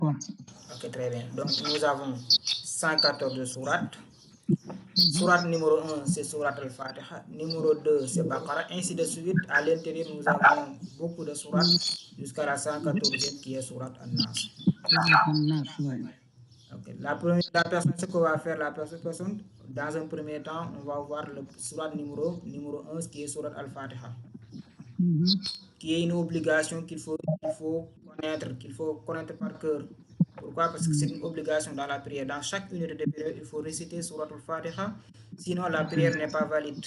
Ok, très bien. Donc, nous avons 114 sourates. Sourate numéro 1, c'est Sourate Al-Fatiha. Numéro 2, c'est Baqarah. Ainsi de suite. À l'intérieur, nous avons beaucoup de sourates jusqu'à la 114e qui est Sourate An-Nas. Okay. La personne, ce qu'on va faire, la personne, dans un premier temps, on va voir le Sourate numéro 1 qui est Sourate Al-Fatiha. Qui est une obligation qu'il faut connaître par cœur. Pourquoi? Parce que c'est une obligation dans la prière. Dans chaque unité de prière, il faut réciter Surat al-Fatiha, sinon la prière n'est pas valide.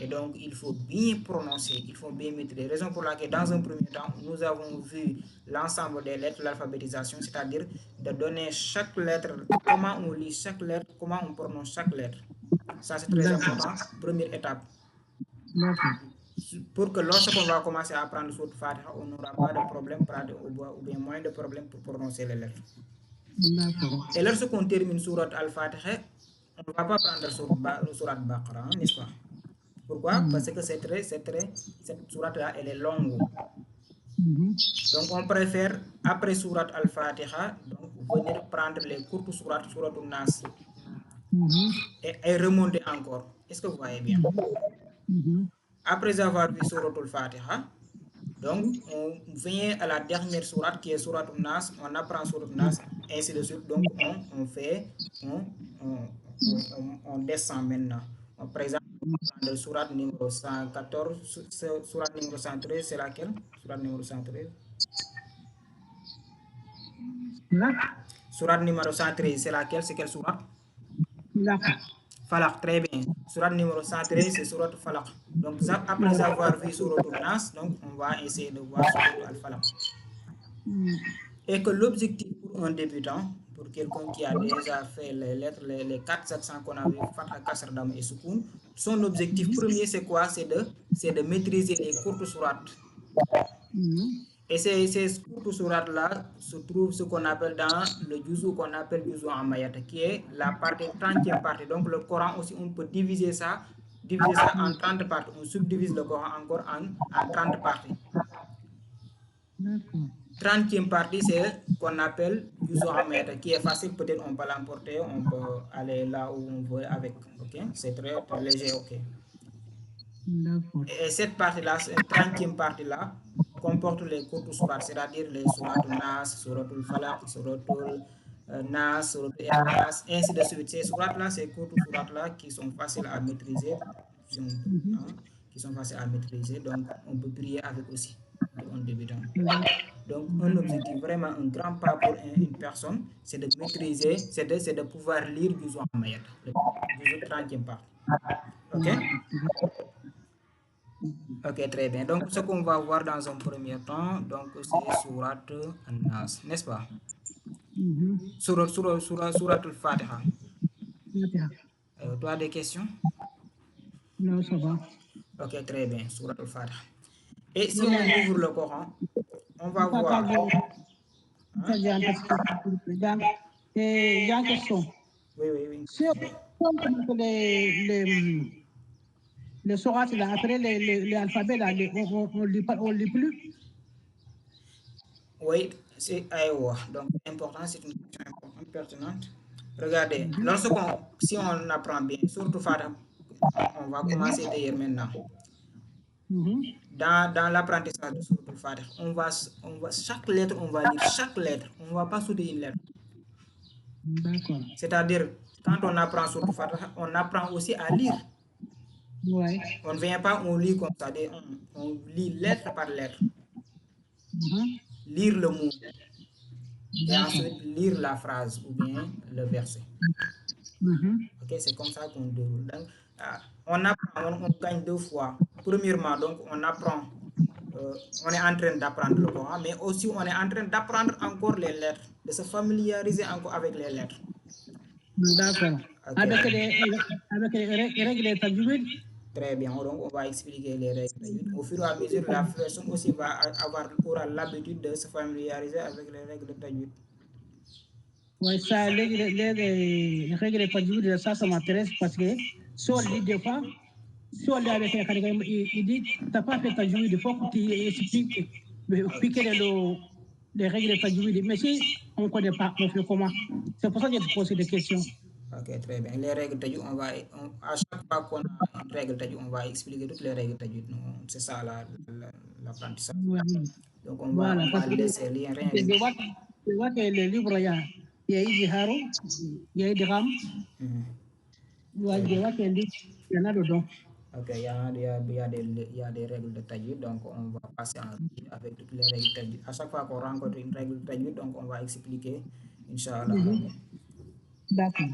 Et donc, il faut bien prononcer, il faut bien maîtriser. Raison pour laquelle, dans un premier temps, nous avons vu l'ensemble des lettres, l'alphabétisation, c'est-à-dire de donner chaque lettre, comment on lit chaque lettre, comment on prononce chaque lettre. Ça, c'est très important. Première étape. Pour que lorsqu'on va commencer à apprendre Sourate Fatiha, on n'aura pas de problème ou bien moins de problème pour prononcer les lettres. Et lorsqu'on termine Sourate Al-Fatiha, on ne va pas prendre Sourate Baqarah, n'est-ce pas? Pourquoi? Parce que cette sourate-là, elle est longue. Donc, on préfère, après Sourate Al-Fatiha, venir prendre les courtes sourates, Sourate An-Nas, et remonter encore. Est-ce que vous voyez bien? Après avoir vu Sourate Al-Fatiha, donc on vient à la dernière sourate qui est Sourate An-Nas, on apprend Sourate An-Nas, ainsi de suite. Donc, on descend maintenant. Par exemple, le sourate numéro 114, sourate numéro 113, c'est laquelle? Sourate numéro 113. Sourate numéro 113, c'est laquelle? C'est quelle sourate? Falaq, très bien. Sourate numéro 113, c'est sourate Falaq. Donc, après avoir vu sourate An-Nas, donc on va essayer de voir sourate Al-Falaq. Et que l'objectif pour un débutant, pour quelqu'un qui a déjà fait les lettres, les 4 accents qu'on avait, Fatha, Kasr, Dam et Soukoun, son objectif premier, c'est quoi? C'est de maîtriser les courtes sourates. Et ces courtes sourates-là se trouvent ce qu'on appelle dans le Juzu, qu'on appelle Juzu Amayata, qui est la partie 30e partie. Donc le Coran aussi, on peut diviser ça en 30 parties. On subdivise le Coran encore en 30 parties. 30e partie, c'est qu'on appelle Juzu Amayata, qui est facile, peut-être on peut l'emporter, on peut aller là où on veut avec. Ok, c'est très, très léger, ok. Et cette partie-là, cette 30e partie-là, comporte les courtes sourates, c'est-à-dire les sourates Nas, souratul Falaq, souratul Nas, souratul Nas, ainsi de suite. Ces sourates-là, ces courtes sourates-là qui sont faciles à maîtriser, donc on peut prier avec aussi pour un débutant. Donc un objectif, vraiment un grand pas pour une personne, c'est de maîtriser, c'est de pouvoir lire du Juzu Amayat, le 30e partie. Ok? Ok, très bien. Donc, ce qu'on va voir dans un premier temps, donc c'est Sourate An-Nas, n'est-ce pas? Sourate Al-Fatiha. Tu as des questions? Non, ça va. Ok, très bien. Sourate Al-Fatiha. Et si on ouvre le Coran, on va voir. Il y a une question. Oui. Si on les sourates, là, après les alphabets, là, on lit plus. Oui, c'est Aïwa. Donc, important, c'est une question importante, pertinente. Regardez, si on apprend bien, surtout Fatiha, on va commencer d'ailleurs maintenant. Dans l'apprentissage de Sourate Fatiha, on va chaque lettre, on va lire chaque lettre. On ne va pas sauter une lettre. D'accord. C'est-à-dire, quand on apprend Sourate Fatiha, on apprend aussi à lire. Ouais. On ne vient pas, on lit comme ça, on lit lettre par lettre. Lire le mot. Et ensuite, lire la phrase ou bien le verset. Ok, c'est comme ça qu'on déroule. Donc, on gagne deux fois. Premièrement, donc, on apprend. On est en train d'apprendre le Coran, mais aussi on est en train d'apprendre encore les lettres, de se familiariser encore avec les lettres. D'accord. Okay. Avec les règles tajwid. Très bien, donc on va expliquer les règles. Au fur et à mesure, la personne aussi aura l'habitude de se familiariser avec les règles de tajwid. Oui, ça, les règles tajwid, ça m'intéresse parce que si on lit des fois, si on lit avec il dit, tu n'as pas fait tajwid, il faut que tu expliques le les règles tajwid. Mais si on ne connaît pas, on fait comment? C'est pour ça que je te pose des questions. Ok, très bien. Les règles tajwid, à chaque fois qu'on a une règle tajwid, on va expliquer toutes les règles tajwid. C'est ça l'apprentissage. Ouais. Donc on va Parce que laisser rien. je vois que les livres, il y a Ijiharo, il y a Idram, je vois que les livres, il y en a dedans. Ok, il y a des règles de tajwid, donc on va passer en revue avec toutes les règles tajwid. À chaque fois qu'on rencontre une règle tajwid, donc on va expliquer, Inch'Allah. D'accord.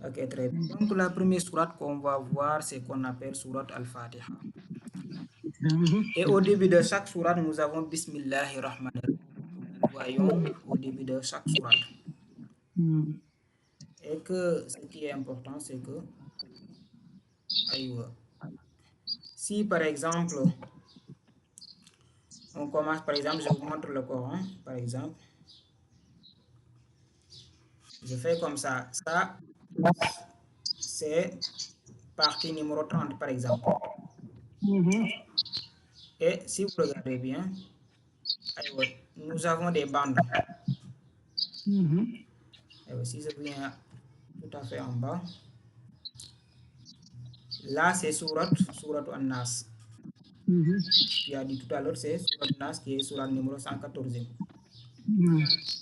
Ok, très bien. Donc la première sourate qu'on va voir, c'est qu'on appelle sourate Al-Fatiha. Et au début de chaque sourate, nous avons Bismillahirrahmanirrahim. Nous voyons au début de chaque sourate. Et que ce qui est important, c'est que si par exemple, on commence, par exemple, je vous montre le Coran, par exemple. Je fais comme ça. Ça, c'est partie numéro 30, par exemple. Et si vous regardez bien, nous avons des bandes. Et si je viens tout à fait en bas, là c'est Surat An-Nas. Tu as dit tout à l'heure, c'est Surat An-Nas qui est Surat numéro 114.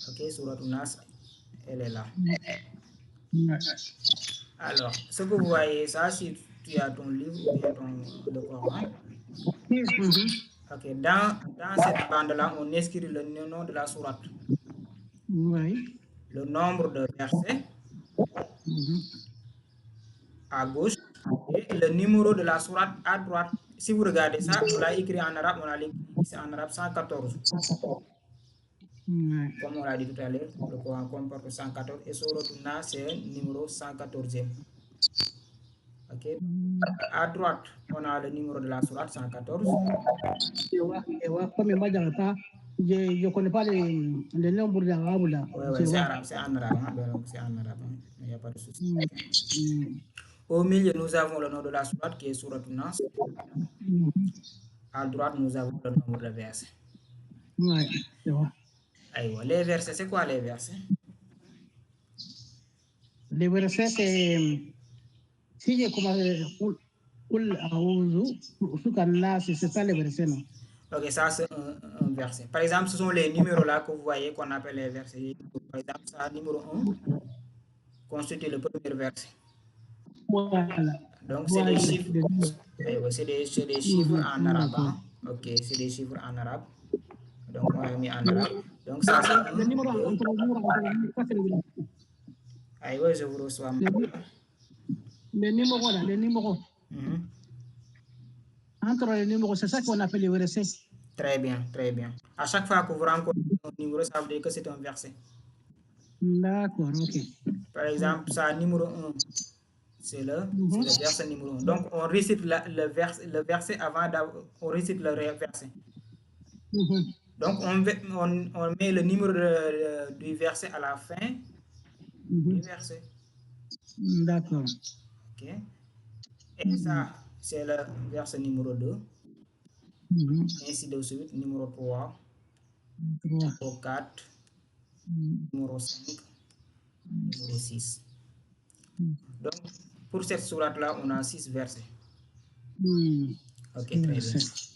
Ok, Surat An-Nas, elle est là. Alors, ce que vous voyez, ça, si tu as ton livre ou bien le Coran, ok, dans cette bande-là, on inscrit le nom de la sourate. Oui. Le nombre de versets à gauche et le numéro de la sourate à droite. Si vous regardez ça, on l'a écrit en arabe, on l'a écrit ici en arabe 114. Comme on l'a dit tout à l'heure, le Coran comporte 114 et Surat An-Nas c'est numéro 114e. Ok. À droite, on a le numéro de la sourate 114. Comme moi, je ne connais pas les nombres d'arabe là. Oui, c'est arabe, c'est en arabe. Donc c'est en arabe. Il n'y a pas de souci. Au milieu, nous avons le nom de la sourate qui est Surat An-Nas. À droite, nous avons le nombre de versets. Ouais, c'est vrai. Les versets, c'est quoi les versets? Les versets, c'est si j'ai commencé c'est ça les versets, non? Ok, ça c'est un verset. Par exemple, ce sont les numéros là que vous voyez qu'on appelle les versets. Par exemple, ça, numéro 1 constitue le premier verset. Voilà. Donc, c'est des chiffres. C'est des chiffres en arabe. Hein? Ok, c'est des chiffres en arabe. Donc, on l'a mis en arabe. Donc, ça, c'est le numéro je vous reçois. Les numéros là, les numéros. Entre les numéros, c'est ça qu'on appelle les versets. Très bien, très bien. À chaque fois que vous rencontrez un numéro, ça veut dire que c'est un verset. D'accord, ok. Par exemple, ça, numéro 1, c'est le verset numéro 1. Donc, on récite le verset avant on récite le verset. Donc, on met le numéro du verset à la fin du verset. D'accord. Ok. Et ça, c'est le verset numéro 2. Ainsi de suite, numéro 3, numéro 4, numéro 5, numéro 6. Donc, pour cette sourate-là, on a 6 versets. Ok, très bien.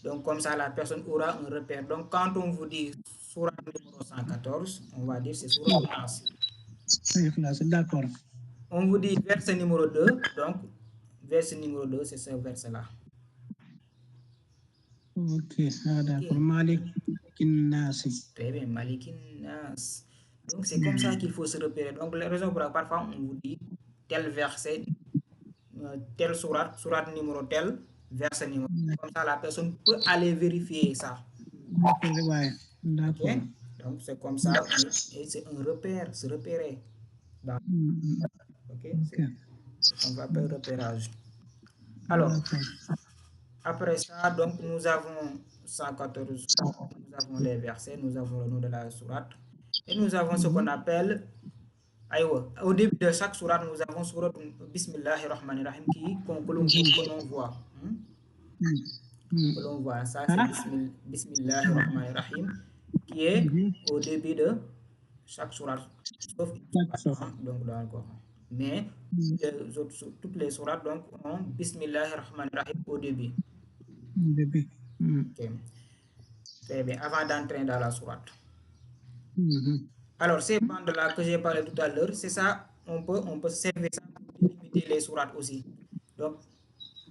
Donc, comme ça, la personne aura un repère. Donc, quand on vous dit sourate numéro 114, on va dire c'est sourate An-Nas. D'accord. On vous dit verset numéro 2, donc verset numéro 2, c'est ce verset-là. Ok, d'accord. Malikin-Nas. Très bien, Malikin-Nas. Donc, c'est comme ça qu'il faut se repérer. Donc, la raison pour laquelle parfois on vous dit tel verset, tel sourate numéro tel, verset numéro. Comme ça, la personne peut aller vérifier ça. Ouais, d'accord. Okay? Donc, c'est comme ça, et c'est un repère, se repérer. Ok? On va appeler repérage. Alors, après ça, donc, nous avons 114, nous avons les versets, nous avons le nom de la sourate, et nous avons ce qu'on appelle, au début de chaque sourate, nous avons sourate Bismillahirrahmanirrahim que l'on voit. Que l'on voit, ça c'est Bismillahirrahmanirrahim. qui est au début de chaque sourate, sauf donc dans le Coran. Mais toutes les sourates donc ont Bismillahir Rahmanir Rahim au début. Okay. Très bien, avant d'entrer dans la sourate. Alors, ces bandes-là que j'ai parlé tout à l'heure, c'est ça, on peut servir ça pour délimiter les sourates aussi. Donc,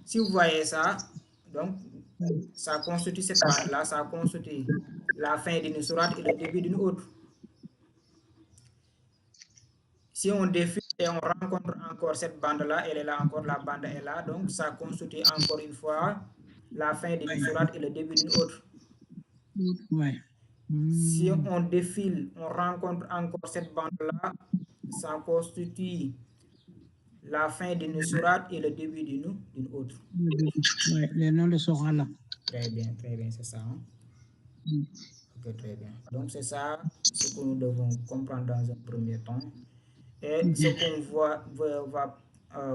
si vous voyez ça, donc, ça constitue cette bande-là, ça constitue la fin d'une sourate et le début d'une autre. Si on défile et on rencontre encore cette bande-là, elle est là encore, la bande est là, donc ça constitue encore une fois la fin d'une sourate et le début d'une autre. Si on défile, on rencontre encore cette bande-là, ça constitue la fin d'une sourate et le début d'une autre. Les noms de sourate là. Très bien, c'est ça. Hein? Ok, très bien. Donc c'est ça ce que nous devons comprendre dans un premier temps. Et ce qu'on va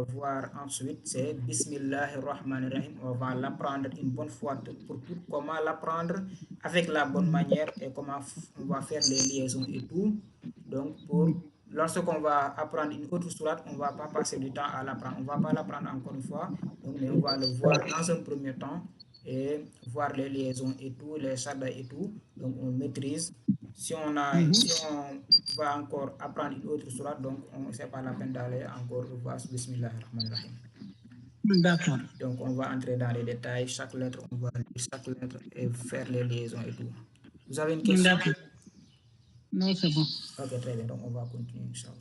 voir ensuite, c'est Bismillahirrahmanirrahim. On va l'apprendre une bonne fois pour toutes. Comment l'apprendre avec la bonne manière et comment on va faire les liaisons et tout. Donc, lorsqu'on va apprendre une autre sourate, on ne va pas passer du temps à l'apprendre. On ne va pas l'apprendre encore une fois, donc, mais on va le voir dans un premier temps et voir les liaisons et tout, les shadda et tout. Donc, on maîtrise. Si on va encore apprendre une autre sourate, donc c'est pas la peine d'aller encore voir Bismillahirrahmanirrahim. D'accord. Donc on va entrer dans les détails, chaque lettre, on va lire chaque lettre et faire les liaisons et tout. Vous avez une question? Non, c'est bon. Ok, très bien, donc on va continuer, Inch'Allah.